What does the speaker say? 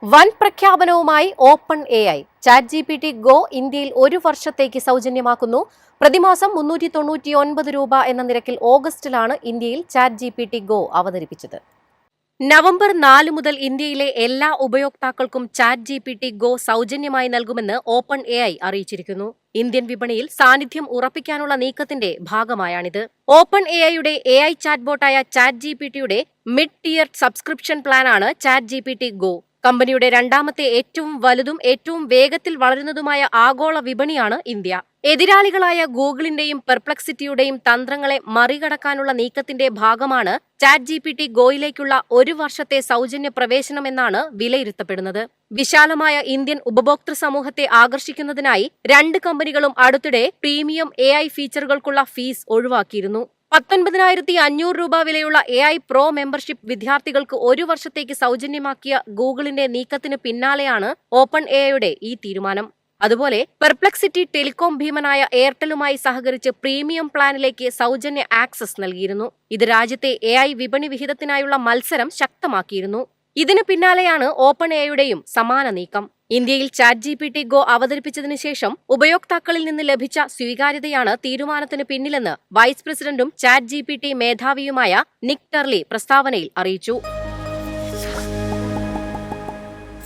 വൻ പ്രഖ്യാപനവുമായി open AI. ChatGPT Go ഇന്ത്യയിൽ 1 വർഷത്തേക്ക് സൗജന്യമാക്കുന്നു. പ്രതിമാസം 399 രൂപ എന്ന നിരക്കിൽ ഓഗസ്റ്റിലാണ് ഇന്ത്യയിൽ ChatGPT Go അവതരിപ്പിച്ചത്. നവംബർ 4 മുതൽ ഇന്ത്യയിലെ എല്ലാ ഉപയോക്താക്കൾക്കും ChatGPT Go സൗജന്യമായി നൽകുമെന്ന് ഓപ്പൺ AI അറിയിച്ചിരിക്കുന്നു. ഇന്ത്യൻ വിപണിയിൽ സാന്നിധ്യം ഉറപ്പിക്കാനുള്ള നീക്കത്തിന്റെ ഭാഗമായാണിത്. ഓപ്പൺ AIയുടെ AI ചാറ്റ്ബോട്ടായ ChatGPTയുടെ മിഡ് ടിയർ സബ്സ്ക്രിപ്ഷൻ പ്ലാനാണ് ChatGPT Go. കമ്പനിയുടെ രണ്ടാമത്തെ ഏറ്റവും വലുതും ഏറ്റവും വേഗത്തിൽ വളരുന്നതുമായ ആഗോള വിപണിയാണ് ഇന്ത്യ. എതിരാളികളായ ഗൂഗിളിന്റെയും പെർപ്ലക്സിറ്റിയുടെയും തന്ത്രങ്ങളെ മറികടക്കാനുള്ള നീക്കത്തിന്റെ ഭാഗമാണ് ChatGPT Goയിലേക്കുള്ള 1 വർഷത്തെ സൗജന്യ പ്രവേശനമെന്നാണ് വിലയിരുത്തപ്പെടുന്നത്. വിശാലമായ ഇന്ത്യൻ ഉപഭോക്തൃ സമൂഹത്തെ ആകർഷിക്കുന്നതിനായി 2 കമ്പനികളും അടുത്തിടെ പ്രീമിയം AI ഫീച്ചറുകൾക്കുള്ള ഫീസ് ഒഴിവാക്കിയിരുന്നു. 19,500 രൂപ വിലയുള്ള AI പ്രോ മെമ്പർഷിപ്പ് വിദ്യാർത്ഥികൾക്ക് 1 വർഷത്തേക്ക് സൗജന്യമാക്കിയ ഗൂഗിളിന്റെ നീക്കത്തിന് പിന്നാലെയാണ് ഓപ്പൺ AIയുടെ ഈ തീരുമാനം. അതുപോലെ പെർപ്ലക്സിറ്റി ടെലികോം ഭീമനായ എയർടെലുമായി സഹകരിച്ച് പ്രീമിയം പ്ലാനിലേക്ക് സൗജന്യ ആക്സസ് നൽകിയിരുന്നു. ഇത് രാജ്യത്തെ AI വിപണി വിഹിതത്തിനായുള്ള മത്സരം ശക്തമാക്കിയിരുന്നു. ഇതിന് പിന്നാലെയാണ് ഓപ്പൺ AIയുടെയും സമാന നീക്കം. ഇന്ത്യയിൽ ChatGPT Go അവതരിപ്പിച്ചതിനു ശേഷം ഉപയോക്താക്കളിൽ നിന്ന് ലഭിച്ച സ്വീകാര്യതയാണ് തീരുമാനത്തിന് പിന്നിലെന്ന് വൈസ് പ്രസിഡന്റും ChatGPT മേധാവിയുമായ നിക് ടർലി പ്രസ്താവനയിൽ അറിയിച്ചു.